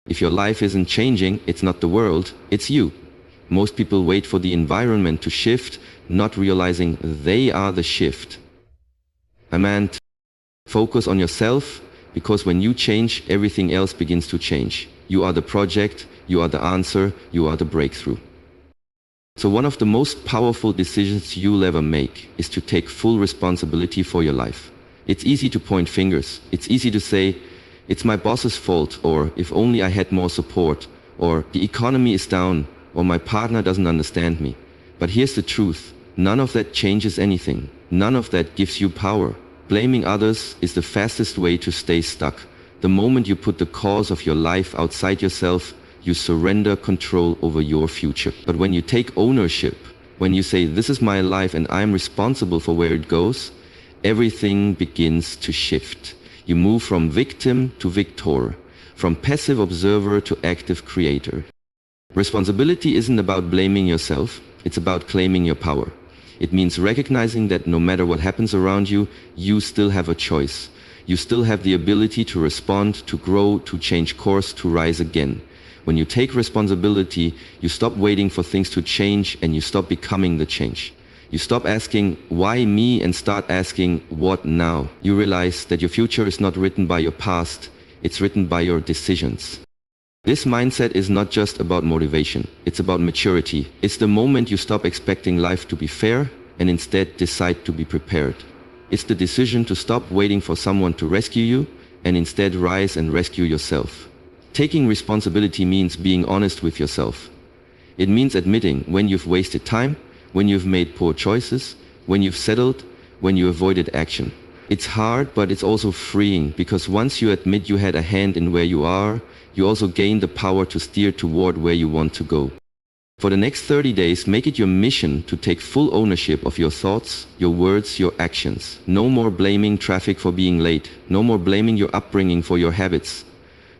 If your life isn't changing, it's not the world, it's you. Most people wait for the environment to shift, not realizing they are the shift. I meant, focus on yourself, because when you change, everything else begins to change. You are the project, you are the answer, you are the breakthrough. So one of the most powerful decisions you'll ever make is to take full responsibility for your life. It's easy to point fingers. It's easy to say, it's my boss's fault, or if only I had more support, or the economy is down, or my partner doesn't understand me. But here's the truth. None of that changes anything. None of that gives you power. Blaming others is the fastest way to stay stuck. The moment you put the cause of your life outside yourself, you surrender control over your future. But when you take ownership, when you say, this is my life and I'm responsible for where it goes, everything begins to shift. You move from victim to victor, from passive observer to active creator. Responsibility isn't about blaming yourself, it's about claiming your power. It means recognizing that no matter what happens around you, you still have a choice. You still have the ability to respond, to grow, to change course, to rise again. When you take responsibility, you stop waiting for things to change and you stop becoming the change. You stop asking, why me, and start asking, what now? You realize that your future is not written by your past, it's written by your decisions. This mindset is not just about motivation, it's about maturity. It's the moment you stop expecting life to be fair and instead decide to be prepared. It's the decision to stop waiting for someone to rescue you and instead rise and rescue yourself. Taking responsibility means being honest with yourself. It means admitting when you've wasted time, when you've made poor choices, when you've settled, when you avoided action. It's hard, but it's also freeing, because once you admit you had a hand in where you are, you also gain the power to steer toward where you want to go. For the next 30 days, make it your mission to take full ownership of your thoughts, your words, your actions. No more blaming traffic for being late. No more blaming your upbringing for your habits.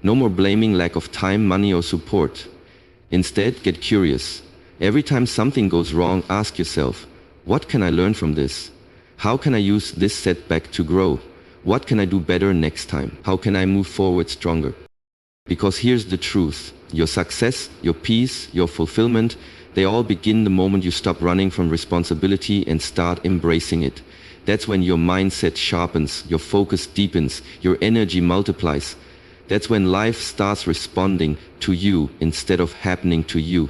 No more blaming lack of time, money, or support. Instead, get curious. Every time something goes wrong, ask yourself, what can I learn from this? How can I use this setback to grow? What can I do better next time? How can I move forward stronger? Because here's the truth. Your success, your peace, your fulfillment, they all begin the moment you stop running from responsibility and start embracing it. That's when your mindset sharpens, your focus deepens, your energy multiplies. That's when life starts responding to you instead of happening to you.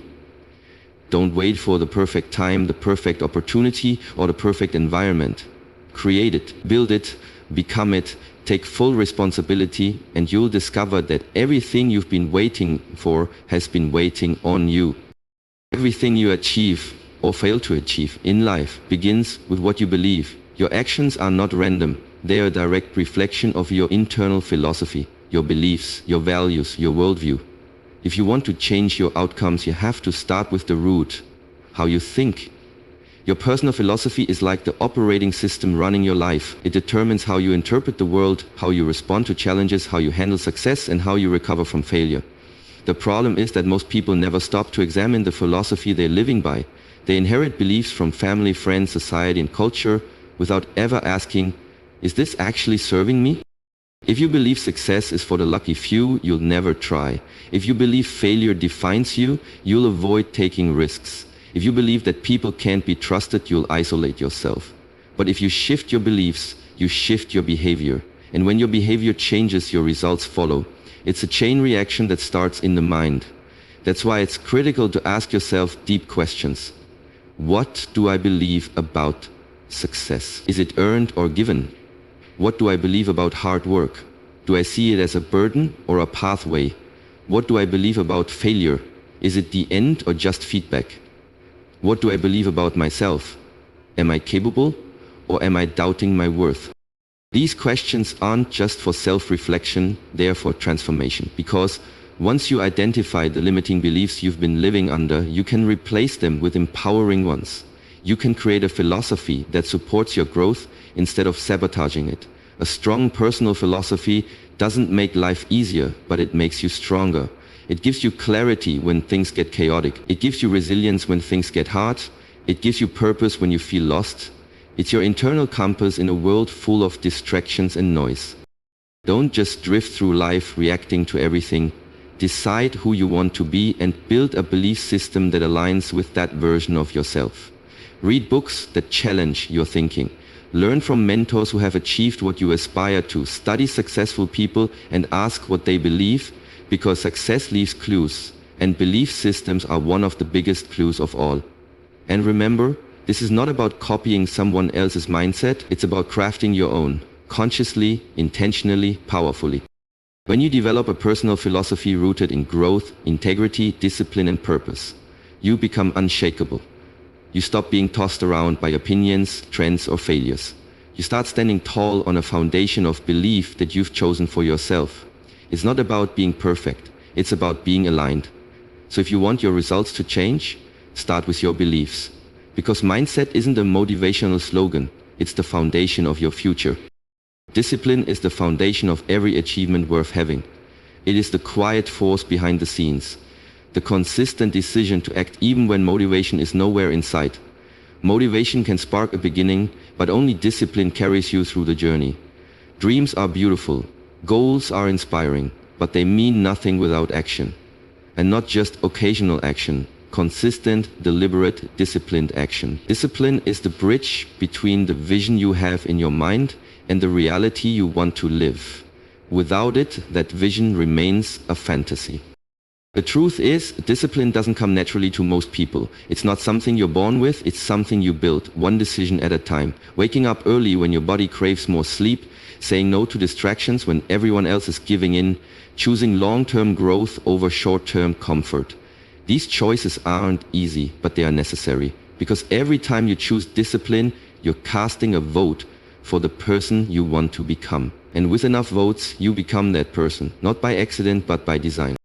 Don't wait for the perfect time, the perfect opportunity, or the perfect environment. Create it, build it, become it, take full responsibility, and you'll discover that everything you've been waiting for has been waiting on you. Everything you achieve or fail to achieve in life begins with what you believe. Your actions are not random. They are a direct reflection of your internal philosophy, your beliefs, your values, your worldview. If you want to change your outcomes, you have to start with the root, how you think. Your personal philosophy is like the operating system running your life. It determines how you interpret the world, how you respond to challenges, how you handle success, and how you recover from failure. The problem is that most people never stop to examine the philosophy they're living by. They inherit beliefs from family, friends, society, and culture without ever asking, is this actually serving me? If you believe success is for the lucky few, you'll never try. If you believe failure defines you, you'll avoid taking risks. If you believe that people can't be trusted, you'll isolate yourself. But if you shift your beliefs, you shift your behavior. And when your behavior changes, your results follow. It's a chain reaction that starts in the mind. That's why it's critical to ask yourself deep questions. What do I believe about success? Is it earned or given? What do I believe about hard work? Do I see it as a burden or a pathway? What do I believe about failure? Is it the end or just feedback? What do I believe about myself? Am I capable or am I doubting my worth? These questions aren't just for self-reflection, they are for transformation. Because once you identify the limiting beliefs you've been living under, you can replace them with empowering ones. You can create a philosophy that supports your growth instead of sabotaging it. A strong personal philosophy doesn't make life easier, but it makes you stronger. It gives you clarity when things get chaotic. It gives you resilience when things get hard. It gives you purpose when you feel lost. It's your internal compass in a world full of distractions and noise. Don't just drift through life reacting to everything. decide who you want to be, and build a belief system that aligns with that version of yourself. Read books that challenge your thinking. Learn from mentors who have achieved what you aspire to. Study successful people and ask what they believe, because success leaves clues, and belief systems are one of the biggest clues of all. And remember, this is not about copying someone else's mindset, it's about crafting your own, consciously, intentionally, powerfully. When you develop a personal philosophy rooted in growth, integrity, discipline, and purpose, you become unshakable. You stop being tossed around by opinions, trends, or failures. You start standing tall on a foundation of belief that you've chosen for yourself. It's not about being perfect, it's about being aligned. So if you want your results to change, start with your beliefs. Because mindset isn't a motivational slogan, it's the foundation of your future. Discipline is the foundation of every achievement worth having. It is the quiet force behind the scenes, the consistent decision to act even when motivation is nowhere in sight. Motivation can spark a beginning, but only discipline carries you through the journey. Dreams are beautiful, goals are inspiring, but they mean nothing without action. And not just occasional action, consistent, deliberate, disciplined action. Discipline is the bridge between the vision you have in your mind and the reality you want to live. Without it, that vision remains a fantasy. The truth is, discipline doesn't come naturally to most people. It's not something you're born with, it's something you build, one decision at a time. Waking up early when your body craves more sleep, saying no to distractions when everyone else is giving in, choosing long-term growth over short-term comfort. These choices aren't easy, but they are necessary. Because every time you choose discipline, you're casting a vote for the person you want to become. And with enough votes, you become that person, not by accident, but by design.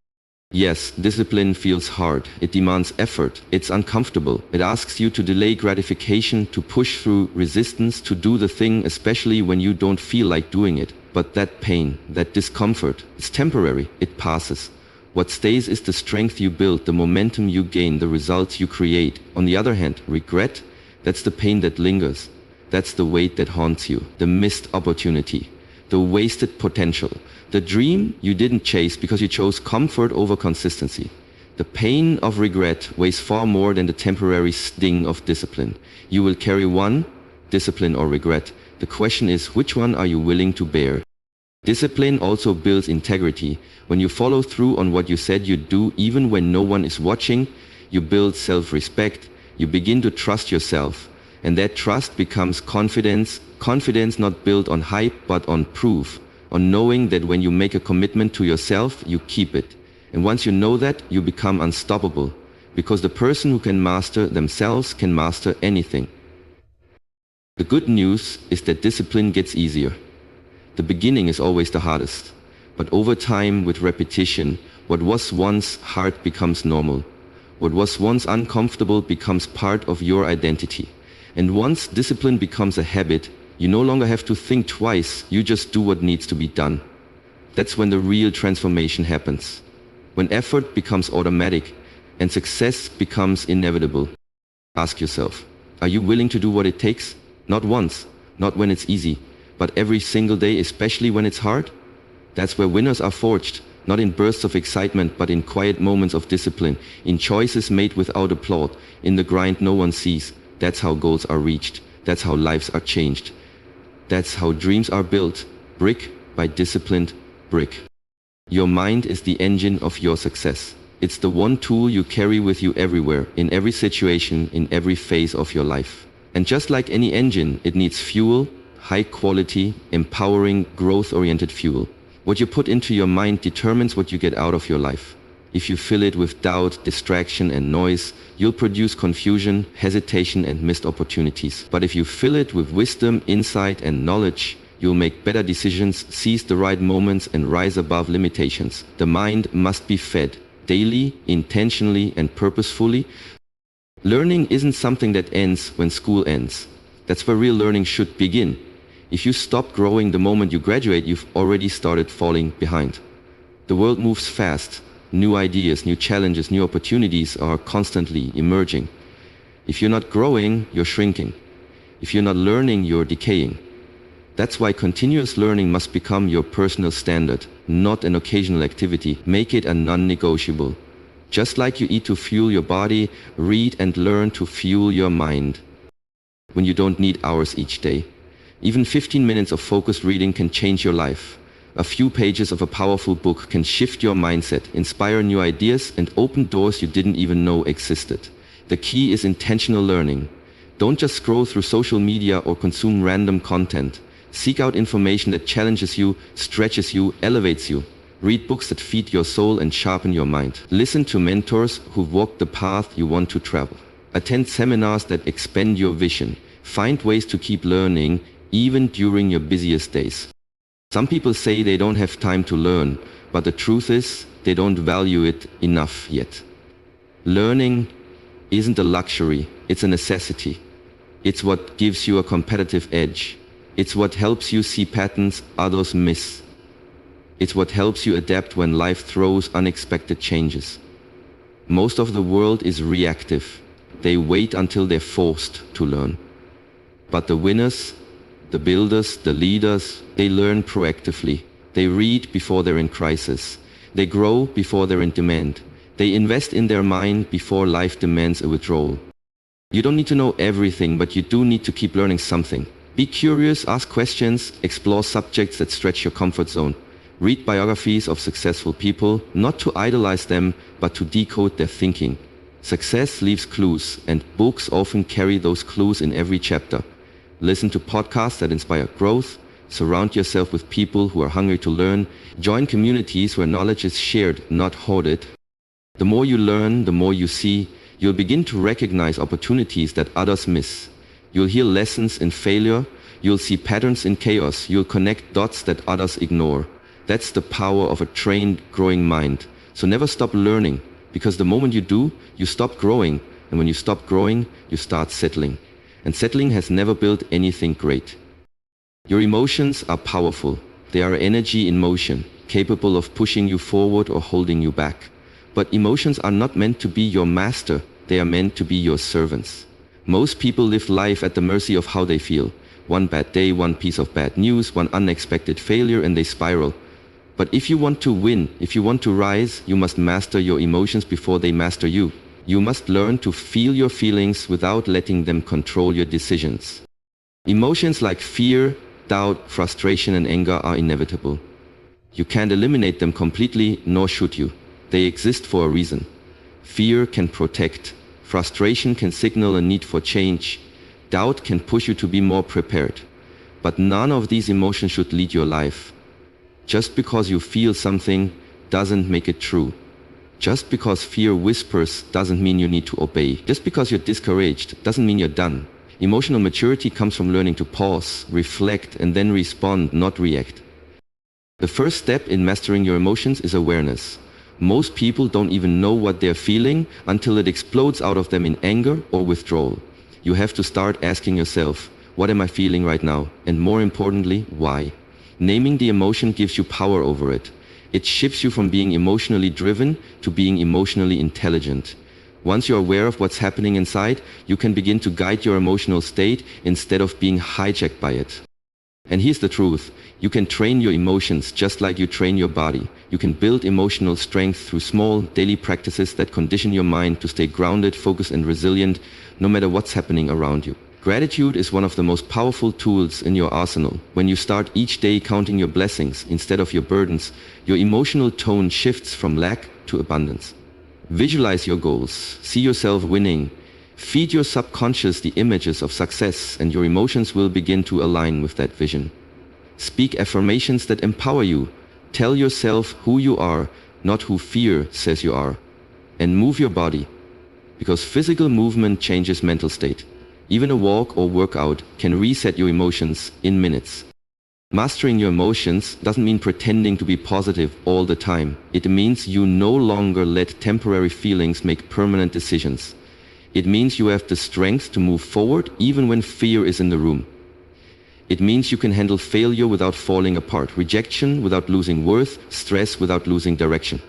Yes, discipline feels hard. It demands effort. It's uncomfortable. It asks you to delay gratification, to push through resistance, to do the thing, especially when you don't feel like doing it. But that pain, that discomfort, it's temporary. It passes. What stays is the strength you build, the momentum you gain, the results you create. On the other hand, regret, that's the pain that lingers. That's the weight that haunts you, the missed opportunity, the wasted potential, the dream you didn't chase because you chose comfort over consistency. The pain of regret weighs far more than the temporary sting of discipline. You will carry one, discipline or regret. The question is, which one are you willing to bear? Discipline also builds integrity. When you follow through on what you said you'd do, even when no one is watching, you build self-respect, you begin to trust yourself. And that trust becomes confidence, confidence not built on hype but on proof, on knowing that when you make a commitment to yourself, you keep it. And once you know that, you become unstoppable, because the person who can master themselves can master anything. The good news is that discipline gets easier. The beginning is always the hardest, but over time, with repetition, what was once hard becomes normal. What was once uncomfortable becomes part of your identity. And once discipline becomes a habit, you no longer have to think twice, you just do what needs to be done. That's when the real transformation happens. When effort becomes automatic and success becomes inevitable. Ask yourself, are you willing to do what it takes? Not once, not when it's easy, but every single day, especially when it's hard? That's where winners are forged, not in bursts of excitement, but in quiet moments of discipline, in choices made without applause, in the grind no one sees. That's how goals are reached. That's how lives are changed. That's how dreams are built, brick by disciplined brick. Your mind is the engine of your success. It's the one tool you carry with you everywhere, in every situation, in every phase of your life. And just like any engine, it needs fuel, high quality, empowering, growth-oriented fuel. What you put into your mind determines what you get out of your life. If you fill it with doubt, distraction, and noise, you'll produce confusion, hesitation, and missed opportunities. But if you fill it with wisdom, insight, and knowledge, you'll make better decisions, seize the right moments, and rise above limitations. The mind must be fed daily, intentionally, and purposefully. Learning isn't something that ends when school ends. That's where real learning should begin. If you stop growing the moment you graduate, you've already started falling behind. The world moves fast. New ideas, new challenges, new opportunities are constantly emerging. If you're not growing, you're shrinking. If you're not learning, you're decaying. That's why continuous learning must become your personal standard. not an occasional activity. Make it a non-negotiable. Just like you eat to fuel your body, read and learn to fuel your mind. When you don't need hours each day. Even 15 minutes of focused reading can change your life. A few pages of a powerful book can shift your mindset, inspire new ideas, and open doors you didn't even know existed. The key is intentional learning. Don't just scroll through social media or consume random content. Seek out information that challenges you, stretches you, elevates you. Read books that feed your soul and sharpen your mind. Listen to mentors who've walked the path you want to travel. Attend seminars that expand your vision. Find ways to keep learning, even during your busiest days. Some people say they don't have time to learn, but the truth is, they don't value it enough yet. Learning isn't a luxury, it's a necessity. It's what gives you a competitive edge. It's what helps you see patterns others miss. It's what helps you adapt when life throws unexpected changes. Most of the world is reactive. They wait until they're forced to learn. But the winners, the builders, the leaders, they learn proactively. They read before they're in crisis. They grow before they're in demand. They invest in their mind before life demands a withdrawal. You don't need to know everything, but you do need to keep learning something. Be curious, ask questions, explore subjects that stretch your comfort zone. Read biographies of successful people, not to idolize them, but to decode their thinking. Success leaves clues, and books often carry those clues in every chapter. Listen to podcasts that inspire growth. Surround yourself with people who are hungry to learn. Join communities where knowledge is shared, not hoarded. The more you learn, the more you see. You'll begin to recognize opportunities that others miss. You'll hear lessons in failure. You'll see patterns in chaos. You'll connect dots that others ignore. That's the power of a trained, growing mind. So never stop learning, because the moment you do, you stop growing. And when you stop growing, you start settling. And settling has never built anything great. Your emotions are powerful. They are energy in motion, capable of pushing you forward or holding you back. But emotions are not meant to be your master. They are meant to be your servants. Most people live life at the mercy of how they feel. One bad day, one piece of bad news, one unexpected failure, and they spiral. But if you want to win, if you want to rise, you must master your emotions before they master you. You must learn to feel your feelings without letting them control your decisions. Emotions like fear, doubt, frustration, and anger are inevitable. You can't eliminate them completely, nor should you. They exist for a reason. Fear can protect. Frustration can signal a need for change. Doubt can push you to be more prepared. But none of these emotions should lead your life. Just because you feel something doesn't make it true. Just because fear whispers doesn't mean you need to obey. Just because you're discouraged doesn't mean you're done. Emotional maturity comes from learning to pause, reflect, and then respond, not react. The first step in mastering your emotions is awareness. Most people don't even know what they're feeling until it explodes out of them in anger or withdrawal. You have to start asking yourself, what am I feeling right now? And more importantly, why? Naming the emotion gives you power over it. It shifts you from being emotionally driven to being emotionally intelligent. Once you're aware of what's happening inside, you can begin to guide your emotional state instead of being hijacked by it. And here's the truth. You can train your emotions just like you train your body. You can build emotional strength through small, daily practices that condition your mind to stay grounded, focused, and resilient no matter what's happening around you. Gratitude is one of the most powerful tools in your arsenal. When you start each day counting your blessings instead of your burdens, your emotional tone shifts from lack to abundance. Visualize your goals. See yourself winning. Feed your subconscious the images of success, and your emotions will begin to align with that vision. Speak affirmations that empower you. Tell yourself who you are, not who fear says you are. And move your body, because physical movement changes mental state. Even a walk or workout can reset your emotions in minutes. Mastering your emotions doesn't mean pretending to be positive all the time. It means you no longer let temporary feelings make permanent decisions. It means you have the strength to move forward even when fear is in the room. It means you can handle failure without falling apart, rejection without losing worth, stress without losing direction.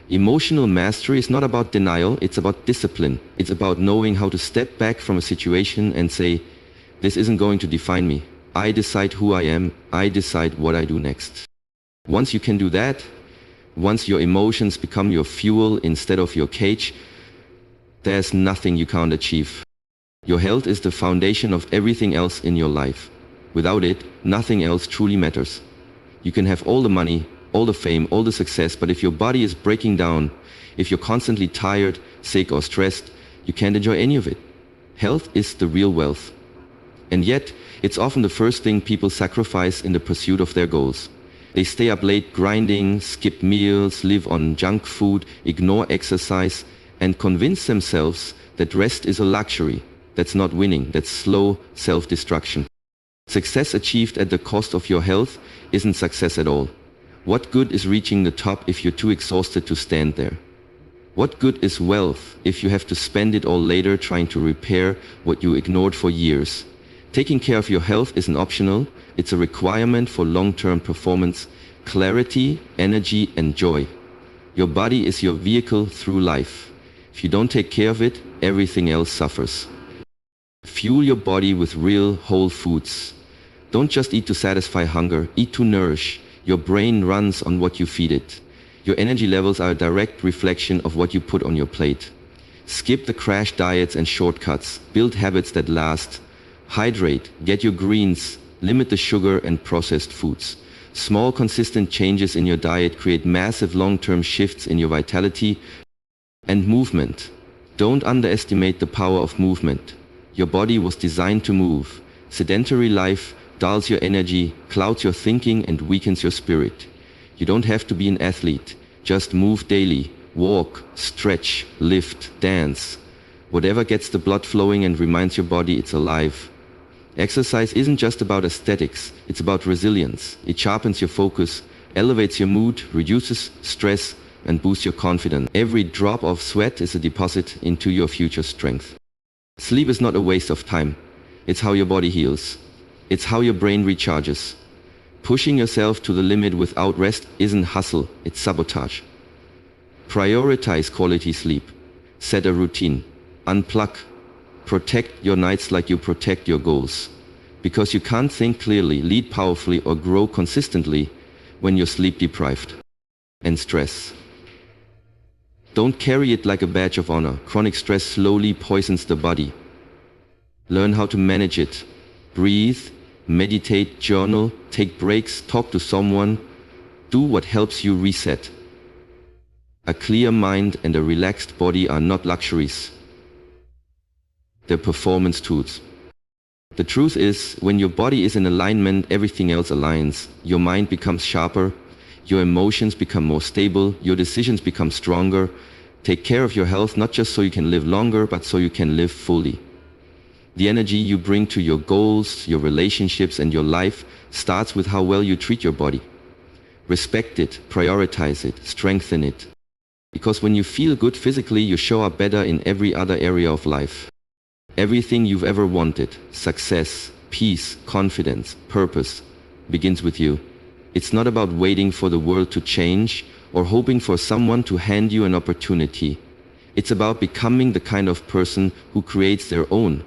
Emotional mastery is not about denial, it's about discipline. It's about knowing how to step back from a situation and say, this isn't going to define me. I decide who I am, I decide what I do next. Once you can do that, once your emotions become your fuel instead of your cage, there's nothing you can't achieve. Your health is the foundation of everything else in your life. Without it, nothing else truly matters. You can have all the money, all the fame, all the success, but if your body is breaking down, if you're constantly tired, sick or stressed, you can't enjoy any of it. Health is the real wealth. And yet, it's often the first thing people sacrifice in the pursuit of their goals. They stay up late grinding, skip meals, live on junk food, ignore exercise, and convince themselves that rest is a luxury. That's not winning, that's slow self-destruction. Success achieved at the cost of your health isn't success at all. What good is reaching the top if you're too exhausted to stand there? What good is wealth if you have to spend it all later trying to repair what you ignored for years? Taking care of your health isn't optional, it's a requirement for long-term performance, clarity, energy, and joy. Your body is your vehicle through life. If you don't take care of it, everything else suffers. Fuel your body with real, whole foods. Don't just eat to satisfy hunger, eat to nourish. Your brain runs on what you feed it. Your energy levels are a direct reflection of what you put on your plate. Skip the crash diets and shortcuts. Build habits that last. Hydrate, get your greens, limit the sugar and processed foods. Small, consistent changes in your diet create massive long-term shifts in your vitality and movement. Don't underestimate the power of movement. Your body was designed to move. Sedentary life dulls your energy, clouds your thinking, and weakens your spirit. You don't have to be an athlete. Just move daily. Walk, stretch, lift, dance. Whatever gets the blood flowing and reminds your body it's alive. Exercise isn't just about aesthetics, it's about resilience. It sharpens your focus, elevates your mood, reduces stress, and boosts your confidence. Every drop of sweat is a deposit into your future strength. Sleep is not a waste of time. It's how your body heals. It's how your brain recharges. Pushing yourself to the limit without rest isn't hustle, it's sabotage. Prioritize quality sleep. Set a routine. Unplug. Protect your nights like you protect your goals. Because you can't think clearly, lead powerfully, or grow consistently when you're sleep deprived. And stress. Don't carry it like a badge of honor. Chronic stress slowly poisons the body. Learn how to manage it. Breathe, meditate, journal, take breaks, talk to someone. Do what helps you reset. A clear mind and a relaxed body are not luxuries. They're performance tools. The truth is, when your body is in alignment, everything else aligns. Your mind becomes sharper, your emotions become more stable, your decisions become stronger. Take care of your health, not just so you can live longer, but so you can live fully. The energy you bring to your goals, your relationships, and your life starts with how well you treat your body. Respect it, prioritize it, strengthen it. Because when you feel good physically, you show up better in every other area of life. Everything you've ever wanted, success, peace, confidence, purpose, begins with you. It's not about waiting for the world to change or hoping for someone to hand you an opportunity. It's about becoming the kind of person who creates their own.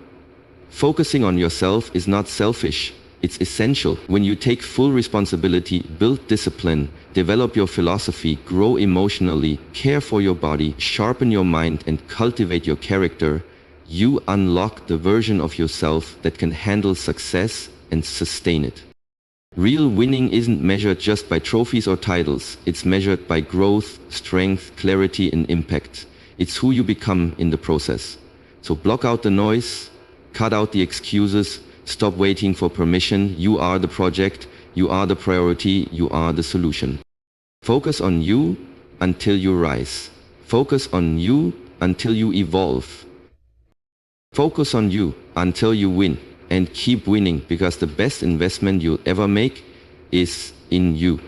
Focusing on yourself is not selfish, it's essential. When you take full responsibility, build discipline, develop your philosophy, grow emotionally, care for your body, sharpen your mind, and cultivate your character, you unlock the version of yourself that can handle success and sustain it. Real winning isn't measured just by trophies or titles. It's measured by growth, strength, clarity, and impact. It's who you become in the process. So block out the noise, cut out the excuses, stop waiting for permission. You are the project, you are the priority, you are the solution. Focus on you until you rise. Focus on you until you evolve. Focus on you until you win, and keep winning, because the best investment you'll ever make is in you.